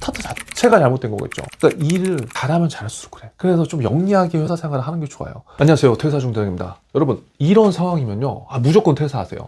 스타트 자체가 잘못된 거겠죠. 그러니까 일을 잘하면 잘할수록 그래. 그래서 좀 영리하게 회사 생활을 하는 게 좋아요. 안녕하세요, 퇴사 중대장입니다. 여러분, 이런 상황이면요, 무조건 퇴사하세요.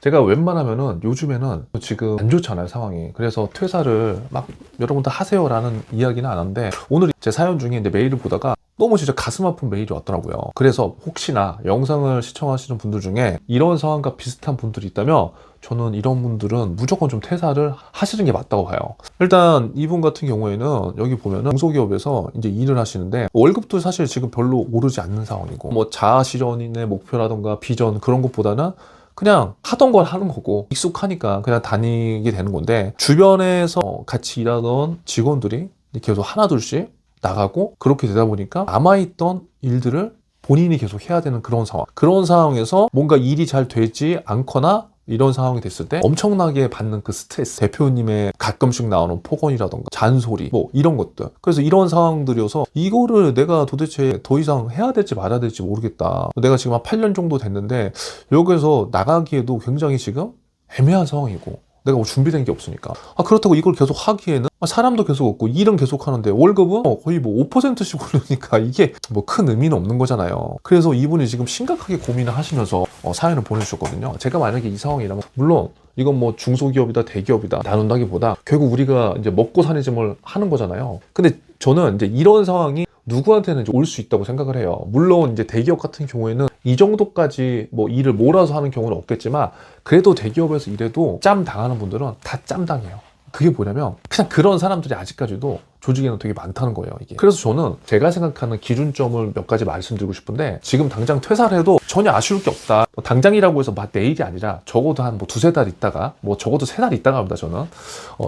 제가 웬만하면은 요즘에는 지금 안 좋잖아요, 상황이. 그래서 퇴사를 막 여러분들 하세요라는 이야기는 안 하는데, 오늘 제 사연 중에 이제 메일을 보다가 너무 진짜 가슴 아픈 메일이 왔더라고요. 그래서 혹시나 영상을 시청하시는 분들 중에 이런 상황과 비슷한 분들이 있다면 저는 이런 분들은 무조건 좀 퇴사를 하시는 게 맞다고 봐요. 일단 이분 같은 경우에는 여기 보면은 중소기업에서 이제 일을 하시는데 월급도 사실 지금 별로 오르지 않는 상황이고, 뭐 자아 실현의 목표라던가 비전 그런 것보다는 그냥 하던 걸 하는 거고 익숙하니까 그냥 다니게 되는 건데, 주변에서 같이 일하던 직원들이 계속 하나둘씩 나가고 그렇게 되다 보니까 남아있던 일들을 본인이 계속 해야 되는 그런 상황. 그런 상황에서 뭔가 일이 잘 되지 않거나 이런 상황이 됐을 때 엄청나게 받는 그 스트레스, 대표님의 가끔씩 나오는 폭언이라던가 잔소리, 뭐 이런 것들. 그래서 이런 상황들이어서 이거를 내가 도대체 더 이상 해야 될지 말아야 될지 모르겠다. 내가 지금 한 8년 정도 됐는데 여기서 나가기에도 굉장히 지금 애매한 상황이고 내가 뭐 준비된 게 없으니까. 그렇다고 이걸 계속 하기에는 사람도 계속 없고 일은 계속 하는데 월급은 거의 뭐 5%씩 오르니까 이게 뭐 큰 의미는 없는 거잖아요. 그래서 이분이 지금 심각하게 고민을 하시면서 사연을 보내주셨거든요. 제가 만약에 이 상황이라면, 물론 이건 뭐 중소기업이다 대기업이다 나눈다기보다 결국 우리가 이제 먹고 사는 짐을 하는 거잖아요. 근데 저는 이제 이런 상황이 누구한테는 올 수 있다고 생각을 해요. 물론 이제 대기업 같은 경우에는 이 정도까지 뭐 일을 몰아서 하는 경우는 없겠지만, 그래도 대기업에서 일해도 짬 당하는 분들은 다 짬 당해요. 그게 뭐냐면 그냥 그런 사람들이 아직까지도 조직에는 되게 많다는 거예요, 이게. 그래서 저는 제가 생각하는 기준점을 몇 가지 말씀드리고 싶은데, 지금 당장 퇴사를 해도 전혀 아쉬울 게 없다. 뭐 당장이라고 해서 막 내일이 아니라 적어도 한 뭐 두세 달 있다가, 뭐 적어도 세 달 있다가 합니다, 저는.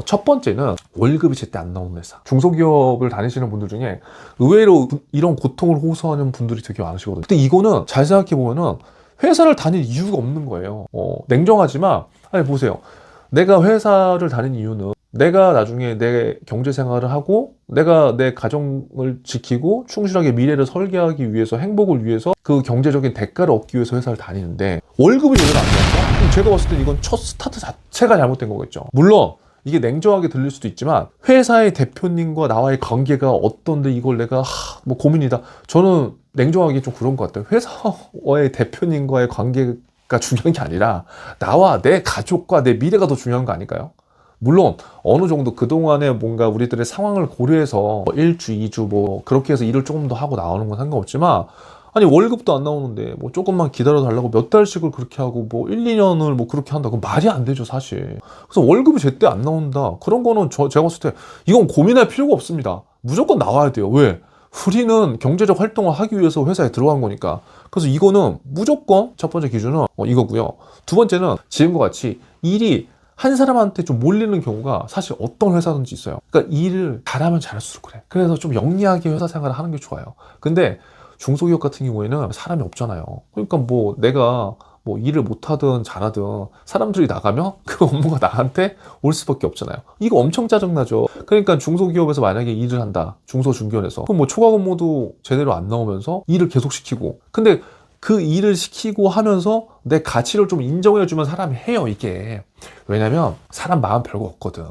첫 번째는 월급이 제때 안 나오는 회사. 중소기업을 다니시는 분들 중에 의외로 이런 고통을 호소하는 분들이 되게 많으시거든요. 근데 이거는 잘 생각해 보면은 회사를 다닐 이유가 없는 거예요. 냉정하지만, 아니 보세요. 내가 회사를 다닌 이유는 내가 나중에 내 경제 생활을 하고 내가 내 가정을 지키고 충실하게 미래를 설계하기 위해서, 행복을 위해서 그 경제적인 대가를 얻기 위해서 회사를 다니는데 월급이 제대로 안 나온다? 그럼 제가 봤을 때 이건 첫 스타트 자체가 잘못된 거겠죠. 물론 이게 냉정하게 들릴 수도 있지만 회사의 대표님과 나와의 관계가 어떤데 이걸 내가 뭐 고민이다. 저는 냉정하게 좀 그런 것 같아요. 회사와의 대표님과의 관계가 중요한 게 아니라 나와 내 가족과 내 미래가 더 중요한 거 아닐까요? 물론 어느 정도 그동안에 뭔가 우리들의 상황을 고려해서 1주, 2주 뭐 그렇게 해서 일을 조금 더 하고 나오는 건 상관없지만, 아니 월급도 안 나오는데 뭐 조금만 기다려 달라고 몇 달씩을 그렇게 하고 뭐 1, 2년을 뭐 그렇게 한다고 말이 안 되죠, 사실. 그래서 월급이 제때 안 나온다, 그런 거는 제가 봤을 때 이건 고민할 필요가 없습니다. 무조건 나와야 돼요. 왜? 우리는 경제적 활동을 하기 위해서 회사에 들어간 거니까. 그래서 이거는 무조건 첫 번째 기준은 이거고요. 두 번째는 지금과 같이 일이 한 사람한테 좀 몰리는 경우가 사실 어떤 회사든지 있어요. 그러니까 일을 잘하면 잘할수록 그래. 그래서 좀 영리하게 회사 생활을 하는 게 좋아요. 근데 중소기업 같은 경우에는 사람이 없잖아요. 그러니까 뭐 내가 뭐 일을 못하든 잘하든 사람들이 나가면 그 업무가 나한테 올 수밖에 없잖아요. 이거 엄청 짜증나죠. 그러니까 중소기업에서 만약에 일을 한다, 중소중견에서, 그럼 뭐 초과 근무도 제대로 안 나오면서 일을 계속 시키고, 근데 그 일을 시키고 하면서 내 가치를 좀 인정해주면 사람이 해요, 이게. 왜냐면 사람 마음 별거 없거든.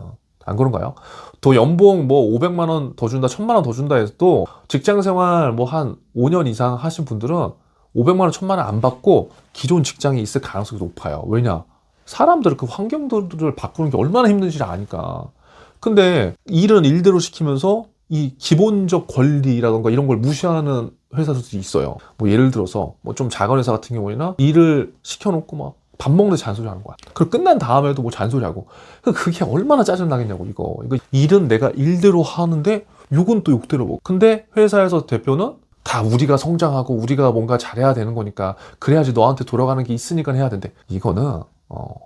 안 그런가요? 더 연봉 뭐 500만 원 더 준다, 1000만 원 더 준다 해도 직장 생활 뭐 한 5년 이상 하신 분들은 500만 원, 1000만 원 안 받고 기존 직장에 있을 가능성이 높아요. 왜냐? 사람들 그 환경들을 바꾸는 게 얼마나 힘든지를 아니까. 근데 일은 일대로 시키면서 이 기본적 권리라던가 이런 걸 무시하는 회사들도 있어요. 뭐 예를 들어서 뭐 좀 작은 회사 같은 경우에는 일을 시켜놓고 막 밥 먹는데 잔소리 하는 거야. 그리고 끝난 다음에도 뭐 잔소리하고. 그게 얼마나 짜증나겠냐고, 이거. 일은 내가 일대로 하는데 욕은 또 욕대로 먹고. 근데 회사에서 대표는 다 우리가 성장하고 우리가 뭔가 잘해야 되는 거니까, 그래야지 너한테 돌아가는 게 있으니까 해야 된대. 이거는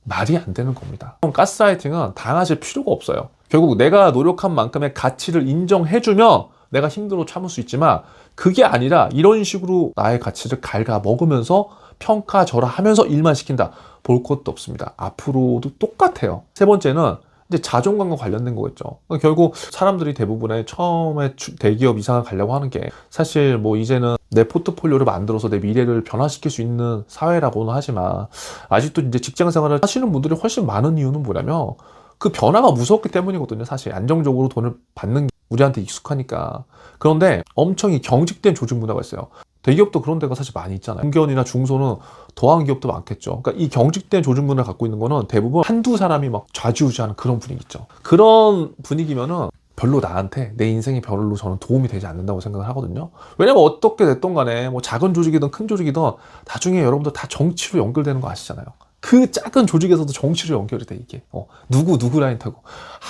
말이 안 되는 겁니다. 가스라이팅은 당하실 필요가 없어요. 결국 내가 노력한 만큼의 가치를 인정해주면 내가 힘들어 참을 수 있지만, 그게 아니라 이런 식으로 나의 가치를 갉아먹으면서 평가절하하면서 일만 시킨다, 볼 것도 없습니다. 앞으로도 똑같아요. 세 번째는 이제 자존감과 관련된 거겠죠. 결국 사람들이 대부분의 처음에 대기업 이상을 가려고 하는 게, 사실 뭐 이제는 내 포트폴리오를 만들어서 내 미래를 변화시킬 수 있는 사회라고는 하지만, 아직도 이제 직장 생활을 하시는 분들이 훨씬 많은 이유는 뭐냐면 그 변화가 무섭기 때문이거든요. 사실 안정적으로 돈을 받는 게 우리한테 익숙하니까. 그런데 엄청 이 경직된 조직 문화가 있어요. 대기업도 그런 데가 사실 많이 있잖아요. 중견이나 중소는 더한 기업도 많겠죠. 그러니까 이 경직된 조직 문화를 갖고 있는 거는 대부분 한두 사람이 막 좌지우지하는 그런 분위기 있죠. 그런 분위기면은 별로 나한테 내 인생에 별로 저는 도움이 되지 않는다고 생각을 하거든요. 왜냐면 어떻게 됐던 간에 뭐 작은 조직이든 큰 조직이든 나중에 여러분들 다 정치로 연결되는 거 아시잖아요. 그 작은 조직에서도 정치로 연결이 돼 이게. 누구 라인 타고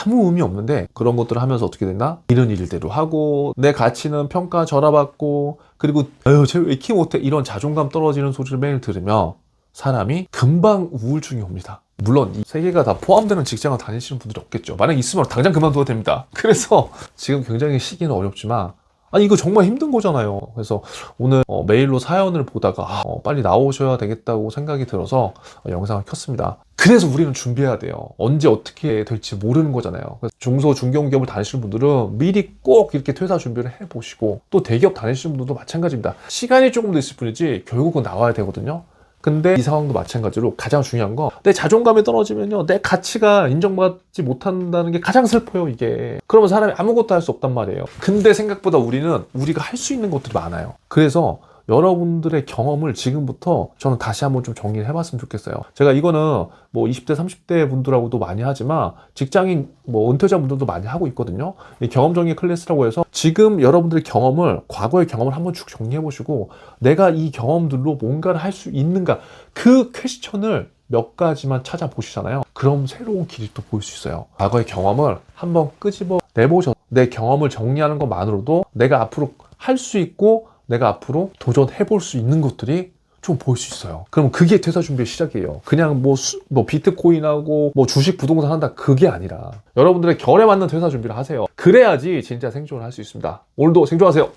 아무 의미 없는데 그런 것들을 하면서 어떻게 됐나? 이런 일대로 하고 내 가치는 평가 절하받고 그리고 아유 쟤 왜 이렇게 못해 이런 자존감 떨어지는 소리를 매일 들으면 사람이 금방 우울증이 옵니다. 물론 이 세 개가 다 포함되는 직장을 다니시는 분들이 없겠죠. 만약 있으면 당장 그만둬도 됩니다. 그래서 지금 굉장히 시기는 어렵지만 아니 이거 정말 힘든 거잖아요. 그래서 오늘 메일로 사연을 보다가 빨리 나오셔야 되겠다고 생각이 들어서 영상을 켰습니다. 그래서 우리는 준비해야 돼요. 언제 어떻게 될지 모르는 거잖아요. 그래서 중소 중견기업을 다니시는 분들은 미리 꼭 이렇게 퇴사 준비를 해보시고 또 대기업 다니시는 분들도 마찬가지입니다. 시간이 조금 더 있을 뿐이지 결국은 나와야 되거든요. 근데 이 상황도 마찬가지로 가장 중요한 건 내 자존감이 떨어지면요 내 가치가 인정받지 못한다는 게 가장 슬퍼요 이게. 그러면 사람이 아무것도 할 수 없단 말이에요. 근데 생각보다 우리가 할 수 있는 것들이 많아요. 그래서 여러분들의 경험을 지금부터 저는 다시 한번 좀 정리를 해봤으면 좋겠어요. 제가 이거는 뭐 20대 30대 분들하고도 많이 하지만 직장인 뭐 은퇴자 분들도 많이 하고 있거든요. 이 경험 정리 클래스라고 해서 지금 여러분들의 경험을 과거의 경험을 한번 쭉 정리해 보시고 내가 이 경험들로 뭔가를 할 수 있는가 그 퀘스천을 몇 가지만 찾아보시잖아요. 그럼 새로운 길이 또 보일 수 있어요. 과거의 경험을 한번 끄집어 내보셔서 내 경험을 정리하는 것만으로도 내가 앞으로 할 수 있고 내가 앞으로 도전해볼 수 있는 것들이 좀 보일 수 있어요. 그럼 그게 퇴사 준비의 시작이에요. 그냥 뭐 비트코인하고 뭐 주식 부동산 한다 그게 아니라 여러분들의 결에 맞는 퇴사 준비를 하세요. 그래야지 진짜 생존을 할 수 있습니다. 오늘도 생존하세요.